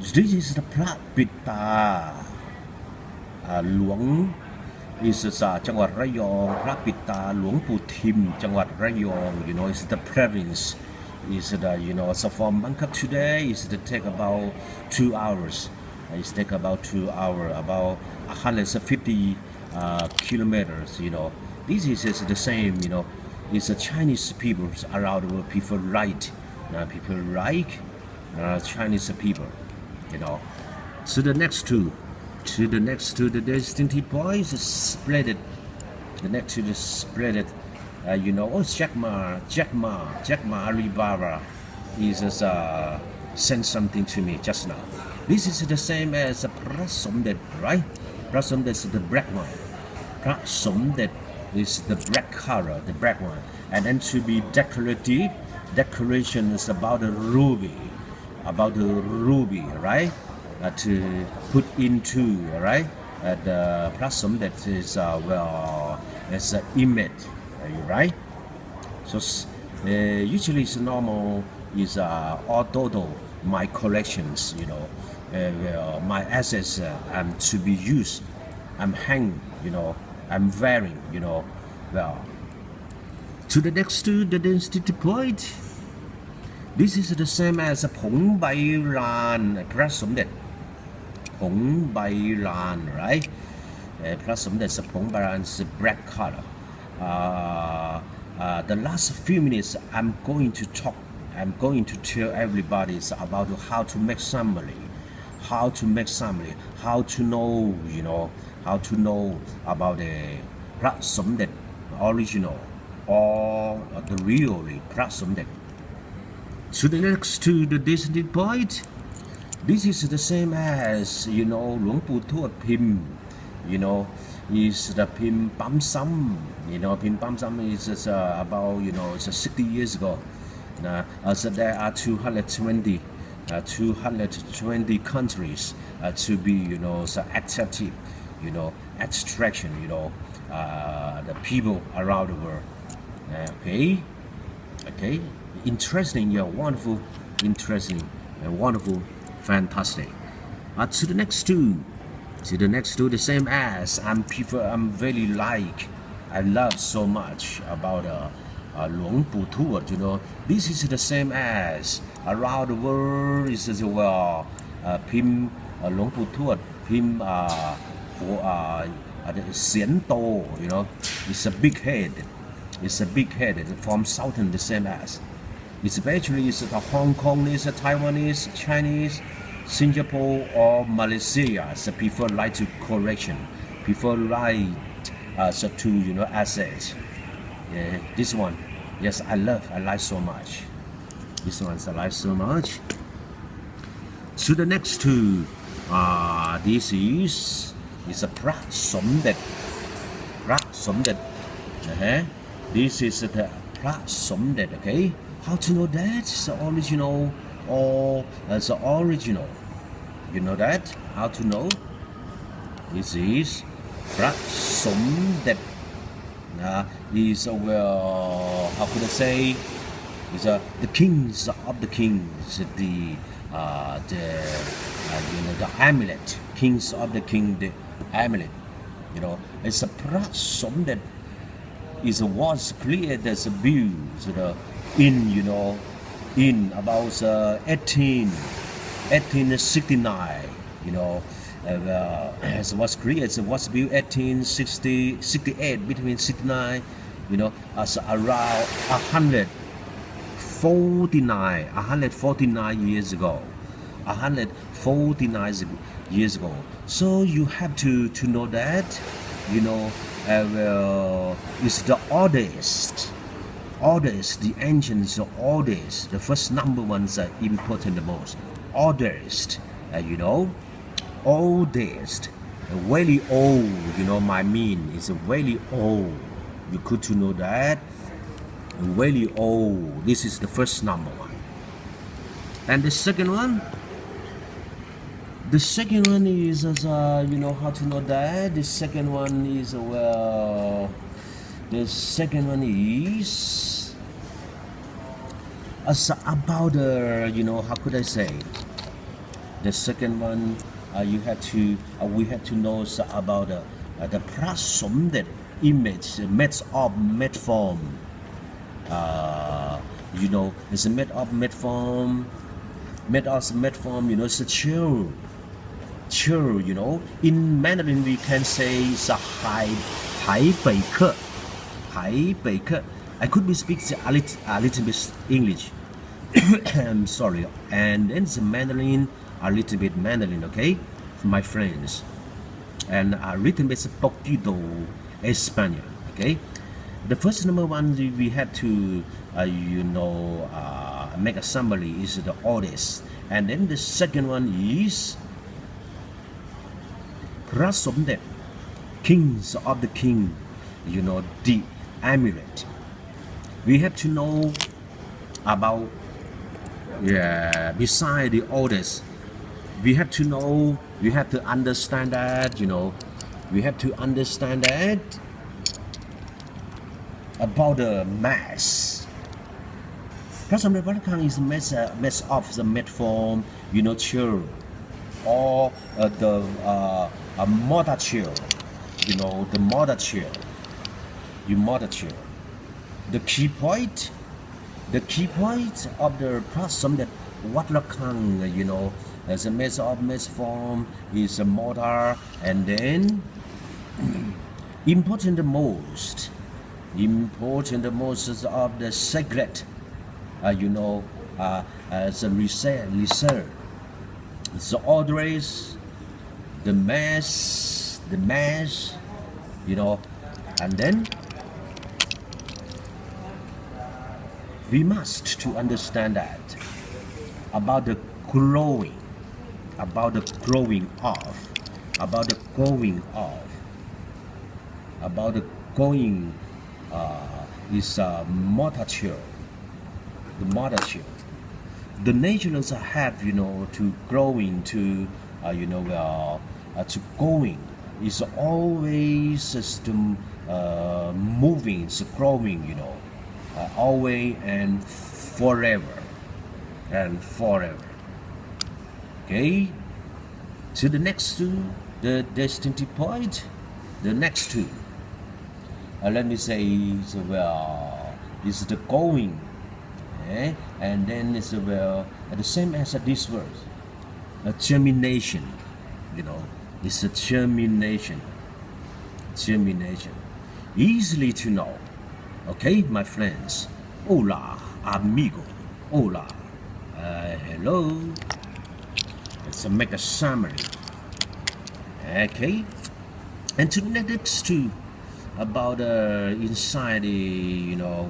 This is the พระปิตาหลวง is จังหวัดระยองพระปิตาหลวงปู่ทิมจังหวัดระยอง it's the province is the so from Bangkok today is to take about 2 hours. It's take about 2 hours, about 150 kilometers. This is the same. It's the Chinese people around the world. People like Chinese people. So the next two, the destination points is spread it. The next to the spread it. Jack Ma Alibaba is sent something to me just now. This is the same as a พระสมเด็จ right? พระสมเด็จ is the black one. พระสมเด็จ is the black color, the black one. And then to be decorative, decoration is about the ruby, right? To put into, right? The พระสมเด็จ is as an image, right? So usually it's normal is all total my collections, my assets to be used. I'm hanging, I'm wearing, to the next to the density point. This is the same as ผงใบลานพระสมเด็จผงใบลาน right? พระสมเด็จผงใบลาน is black color. The last few minutes I'm going to tell everybody about how to make family, how to know about the พระสมเด็จ original or the really พระสมเด็จ. So the next to the destination point, this is the same as หลวงปู่ทวดพิมพ์ is the พิมพ์ปั๊มซ้ำ พิมพ์ปั๊มซ้ำ is about it's 60 years ago. So there are 220 countries to be so accepted, extraction, the people around the world. Okay, interesting, wonderful, interesting, and wonderful, fantastic. To the next two, the same as I'm very I love so much about หลวงปู่ทวด this is the same as around the world is as well พิมพ์หลวงปู่ทวดพิมพ์เสียนโต it's a big head from southern the same as it's actually is the Hong Kongese, Taiwanese, Chinese, Singapore or Malaysia. So people like to collection, people like to assets. This one, yes, I like so much. This one's I like so much. So the next two, this is a พระสมเด็จ This is the พระสมเด็จ. Okay, how to know that it's the original or it's the original? You know that? How to know? This is พระสมเด็จ. Is how could I say? Is the kings of the kings, the amulet, kings of the king, the amulet. It's a พระสมเด็จ is was created as a view in about 1869. As was created, was built 1868 between 69. As around 149 years ago. 149 years ago. So you have to know that, it's the oldest, the ancient, the first number ones are important the most. Oldest, oldest, very old, my mean is very old. You could to know that, very old. This is the first number one. And the second one is how to know that. The second one is about how could I say? The second one, you have to we have to know about the พระสมเด็จ image made of made form. You know, it's made of made form. Made of made form. You know, it's a chill. You know, in Mandarin we can say it's a high baker. I could be speaking a little bit English. I'm sorry. And then the Mandarin, a little bit Mandarin, okay, my friends, and a little bit poquito Espanol, okay. The first number one we have to, make a summary is the oldest, and then the second one is พระสมเด็จ kings of the king, you know, the amulet. We have to know about, beside the oldest, we have to know, we have to understand that, you know, we have to understand that about the mass. พระสมเด็จวัดระฆัง is made of the made form, you know, chair, or the mortar chair, you know, the mortar chair. The key point of the พระสมเด็จวัดระฆัง, you know, as a made of made form is a mortar, and then important most of the sacred, you know, as a reserve, the orders, the mass, you know, and then we must to understand that about the growing of, is mortar. The naturals have, you know, to growing to, to going is always to moving, it's growing, you know, always and forever. Okay, so the next two, the distinctive point, the next two, let me say, is the going, and then it's the same as this word, a germination, you know, it's a germination, easily to know. Okay, my friends. Hola, amigo. Hola. Hello. Let's make a summary. Okay. And to the next two, about inside the, you know,